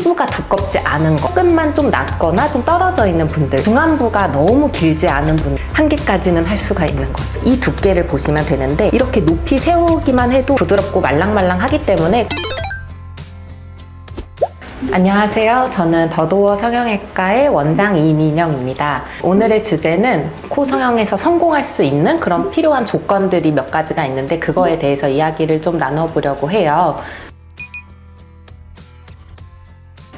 피부가 두껍지 않은 거, 끝만 좀 낮거나 좀 떨어져 있는 분들, 중안부가 너무 길지 않은 분, 한계까지는 할 수가 있는 거죠. 이 두께를 보시면 되는데 이렇게 높이 세우기만 해도 부드럽고 말랑말랑하기 때문에. 안녕하세요. 저는 더도어 성형외과의 원장 이민영입니다. 오늘의 주제는 코 성형에서 성공할 수 있는 그런 필요한 조건들이 몇 가지가 있는데 그거에 대해서 이야기를 좀 나눠보려고 해요.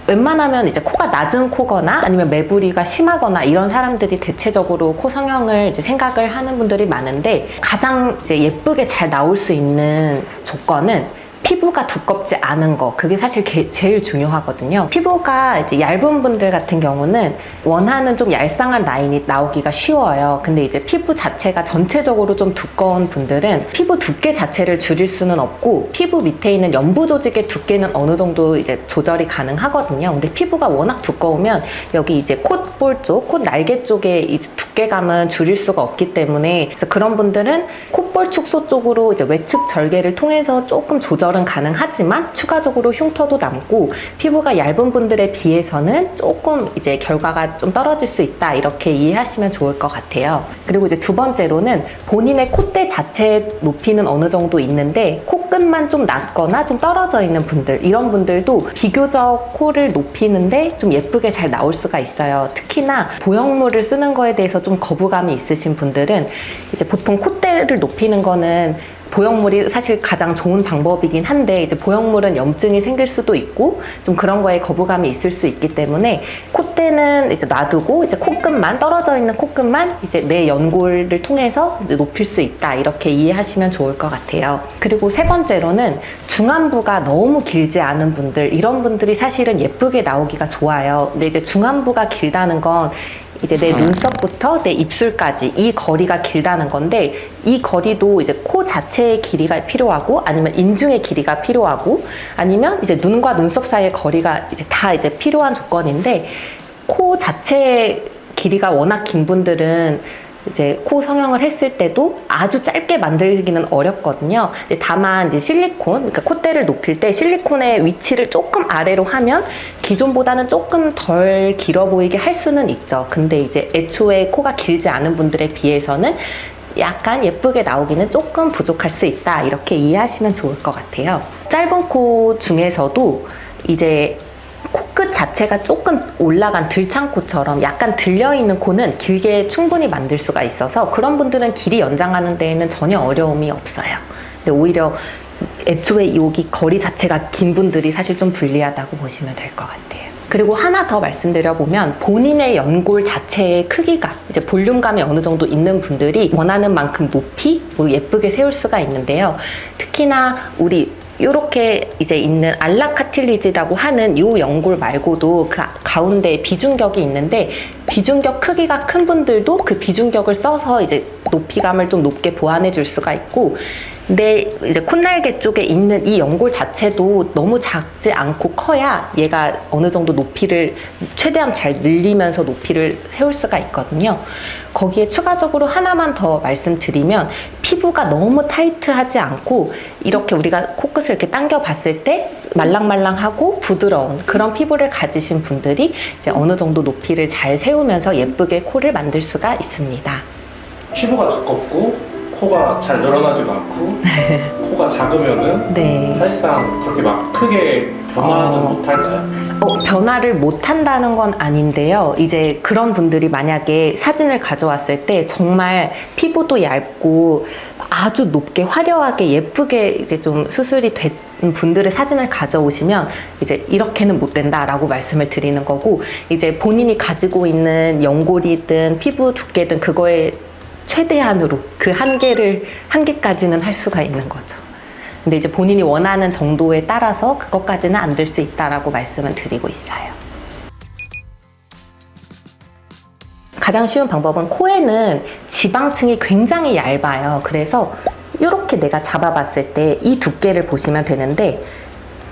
웬만하면 이제 코가 낮은 코거나 아니면 매부리가 심하거나 이런 사람들이 대체적으로 코 성형을 이제 생각을 하는 분들이 많은데, 가장 이제 예쁘게 잘 나올 수 있는 조건은 피부가 두껍지 않은 거, 그게 사실 제일 중요하거든요. 피부가 이제 얇은 분들 같은 경우는 원하는 좀 얄쌍한 라인이 나오기가 쉬워요. 근데 이제 피부 자체가 전체적으로 좀 두꺼운 분들은 피부 두께 자체를 줄일 수는 없고, 피부 밑에 있는 연부 조직의 두께는 어느 정도 이제 조절이 가능하거든요. 근데 피부가 워낙 두꺼우면 여기 이제 콧볼 쪽, 콧 날개 쪽에 이제 두께감은 줄일 수가 없기 때문에, 그래서 그런 분들은 콧볼 축소 쪽으로 이제 외측 절개를 통해서 조금 조절은 가능하지만 추가적으로 흉터도 남고 피부가 얇은 분들에 비해서는 조금 이제 결과가 좀 떨어질 수 있다, 이렇게 이해하시면 좋을 것 같아요. 그리고 이제 두 번째로는 본인의 콧대 자체 높이는 어느 정도 있는데 코끝만 좀 낮거나 좀 떨어져 있는 분들, 이런 분들도 비교적 코를 높이는데 좀 예쁘게 잘 나올 수가 있어요. 특히나 보형물을 쓰는 거에 대해서 좀 거부감이 있으신 분들은 이제 보통 콧대를 높이는 거는 보형물이 사실 가장 좋은 방법이긴 한데, 이제 보형물은 염증이 생길 수도 있고 좀 그런 거에 거부감이 있을 수 있기 때문에 콧대는 이제 놔두고 이제 코끝만, 떨어져 있는 코끝만 이제 내 연골을 통해서 높일 수 있다, 이렇게 이해하시면 좋을 것 같아요. 그리고 세 번째로는 중안부가 너무 길지 않은 분들, 이런 분들이 사실은 예쁘게 나오기가 좋아요. 근데 이제 중안부가 길다는 건 이제 내 눈썹부터 내 입술까지 이 거리가 길다는 건데, 이 거리도 이제 코 자체의 길이가 필요하고 아니면 인중의 길이가 필요하고 아니면 이제 눈과 눈썹 사이의 거리가 이제 다 이제 필요한 조건인데, 코 자체의 길이가 워낙 긴 분들은 이제 코 성형을 했을 때도 아주 짧게 만들기는 어렵거든요. 다만 이제 실리콘, 그러니까 콧대를 높일 때 실리콘의 위치를 조금 아래로 하면 기존보다는 조금 덜 길어 보이게 할 수는 있죠. 근데 이제 애초에 코가 길지 않은 분들에 비해서는 약간 예쁘게 나오기는 조금 부족할 수 있다, 이렇게 이해하시면 좋을 것 같아요. 짧은 코 중에서도 이제 코끝 자체가 조금 올라간 들창코처럼 약간 들려있는 코는 길게 충분히 만들 수가 있어서 그런 분들은 길이 연장하는 데에는 전혀 어려움이 없어요. 근데 오히려 애초에 여기 거리 자체가 긴 분들이 사실 좀 불리하다고 보시면 될 것 같아요. 그리고 하나 더 말씀드려보면, 본인의 연골 자체의 크기가 이제 볼륨감이 어느 정도 있는 분들이 원하는 만큼 높이 예쁘게 세울 수가 있는데요. 특히나 우리 요렇게 이제 있는 알라카틸리지라고 하는 요 연골 말고도 그 가운데에 비중격이 있는데, 비중격 크기가 큰 분들도 그 비중격을 써서 이제 높이감을 좀 높게 보완해 줄 수가 있고, 근데 이제 콧날개 쪽에 있는 이 연골 자체도 너무 작지 않고 커야 얘가 어느 정도 높이를 최대한 잘 늘리면서 높이를 세울 수가 있거든요. 거기에 추가적으로 하나만 더 말씀드리면, 피부가 너무 타이트하지 않고 이렇게 우리가 코끝을 이렇게 당겨 봤을 때 말랑말랑하고 부드러운 그런 피부를 가지신 분들이 이제 어느 정도 높이를 잘 세우면서 예쁘게 코를 만들 수가 있습니다. 피부가 두껍고 코가 잘 늘어나지도 않고 코가 작으면은 사실상 그렇게 막 크게 변화는 못할까요? 변화를 못한다는 건 아닌데요. 이제 그런 분들이 만약에 사진을 가져왔을 때 정말 피부도 얇고 아주 높게 화려하게 예쁘게 이제 좀 수술이 된 분들의 사진을 가져오시면 이제 이렇게는 못 된다라고 말씀을 드리는 거고, 이제 본인이 가지고 있는 연골이든 피부 두께든 그거에 최대한으로 그 한계까지는 할 수가 있는 거죠. 근데 이제 본인이 원하는 정도에 따라서 그것까지는 안 될 수 있다라고 말씀을 드리고 있어요. 가장 쉬운 방법은, 코에는 지방층이 굉장히 얇아요. 그래서 이렇게 내가 잡아봤을 때 이 두께를 보시면 되는데,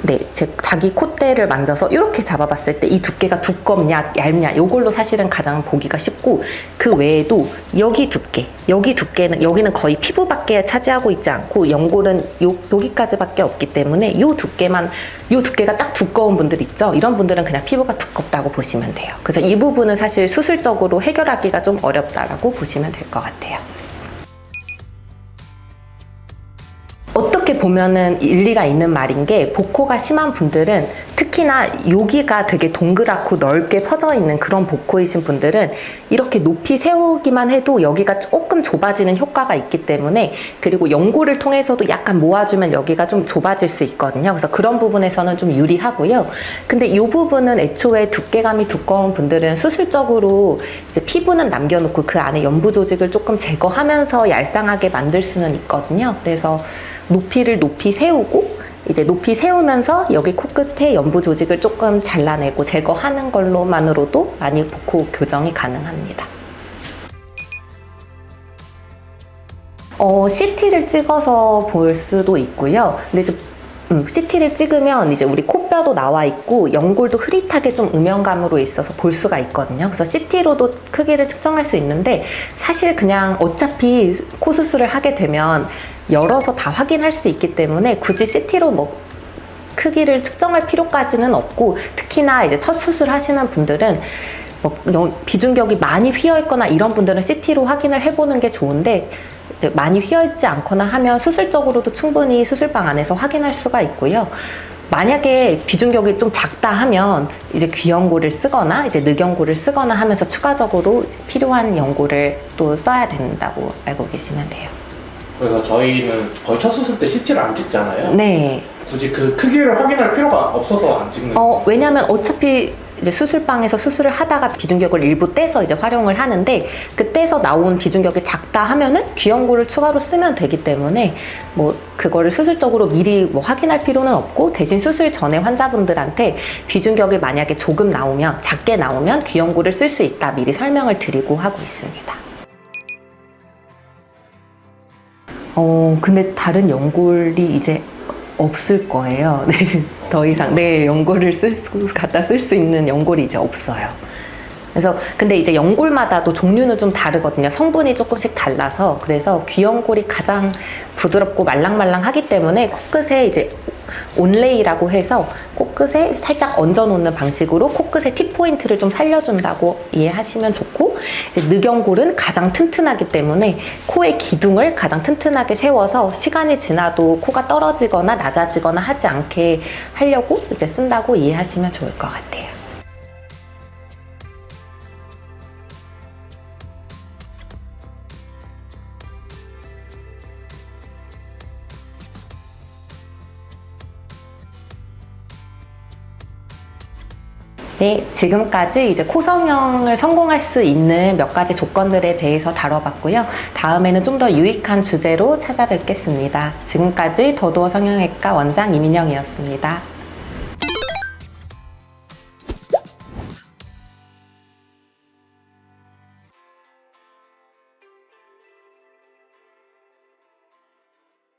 네, 자기 콧대를 만져서 이렇게 잡아봤을 때 이 두께가 두껍냐 얇냐 이걸로 사실은 가장 보기가 쉽고, 그 외에도 여기 두께는 여기는 거의 피부밖에 차지하고 있지 않고 연골은 여기까지밖에 없기 때문에 요 두께가 딱 두꺼운 분들 있죠. 이런 분들은 그냥 피부가 두껍다고 보시면 돼요. 그래서 이 부분은 사실 수술적으로 해결하기가 좀 어렵다라고 보시면 될 것 같아요. 어떻게 보면은 일리가 있는 말인 게, 복코가 심한 분들은, 특히나 여기가 되게 동그랗고 넓게 퍼져 있는 그런 복코이신 분들은 이렇게 높이 세우기만 해도 여기가 조금 좁아지는 효과가 있기 때문에, 그리고 연골을 통해서도 약간 모아주면 여기가 좀 좁아질 수 있거든요. 그래서 그런 부분에서는 좀 유리하고요. 근데 이 부분은 애초에 두께감이 두꺼운 분들은 수술적으로 이제 피부는 남겨놓고 그 안에 연부 조직을 조금 제거하면서 얄쌍하게 만들 수는 있거든요. 그래서 높이를 높이 세우고, 이제 높이 세우면서 여기 코끝에 연부 조직을 조금 잘라내고 제거하는 걸로만으로도 많이 복코 교정이 가능합니다. CT를 찍어서 볼 수도 있고요. 근데 이제 CT를 찍으면 이제 우리 코뼈도 나와 있고 연골도 흐릿하게 좀 음영감으로 있어서 볼 수가 있거든요. 그래서 CT로도 크기를 측정할 수 있는데, 사실 그냥 어차피 코 수술을 하게 되면 열어서 다 확인할 수 있기 때문에 굳이 CT로 뭐 크기를 측정할 필요까지는 없고, 특히나 이제 첫 수술 하시는 분들은 뭐 비중격이 많이 휘어 있거나 이런 분들은 CT로 확인을 해보는 게 좋은데, 많이 휘어있지 않거나 하면 수술적으로도 충분히 수술방 안에서 확인할 수가 있고요. 만약에 비중격이 좀 작다 하면 이제 귀연골을 쓰거나 이제 늑연골을 쓰거나 하면서 추가적으로 필요한 연골을 또 써야 된다고 알고 계시면 돼요. 그래서 저희는 거의 첫 수술 때 CT를 안 찍잖아요. 네. 굳이 그 크기를 확인할 필요가 없어서 안 찍는 거예요. 왜냐면 어차피 이제 수술방에서 수술을 하다가 비중격을 일부 떼서 이제 활용을 하는데, 그 떼서 나온 비중격이 작다 하면은 귀연골을 추가로 쓰면 되기 때문에 뭐 그거를 수술적으로 미리 뭐 확인할 필요는 없고, 대신 수술 전에 환자분들한테 비중격이 만약에 조금 나오면, 작게 나오면 귀연골을 쓸 수 있다 미리 설명을 드리고 하고 있습니다. 근데 다른 연골이 이제 없을 거예요. 네, 더 이상 연골을 갖다 쓸 수 있는 연골이 이제 없어요. 그래서 근데 이제 연골마다도 종류는 좀 다르거든요. 성분이 조금씩 달라서. 그래서 귀연골이 가장 부드럽고 말랑말랑하기 때문에 코끝에 이제 온레이라고 해서 코끝에 살짝 얹어 놓는 방식으로 코끝의 T포인트를 좀 살려준다고 이해하시면 좋고, 이제 늑연골은 가장 튼튼하기 때문에 코의 기둥을 가장 튼튼하게 세워서 시간이 지나도 코가 떨어지거나 낮아지거나 하지 않게 하려고 이제 쓴다고 이해하시면 좋을 것 같아요. 네, 지금까지 이제 코 성형을 성공할 수 있는 몇 가지 조건들에 대해서 다뤄봤고요. 다음에는 좀 더 유익한 주제로 찾아뵙겠습니다. 지금까지 더도어 성형외과 원장 이민영이었습니다.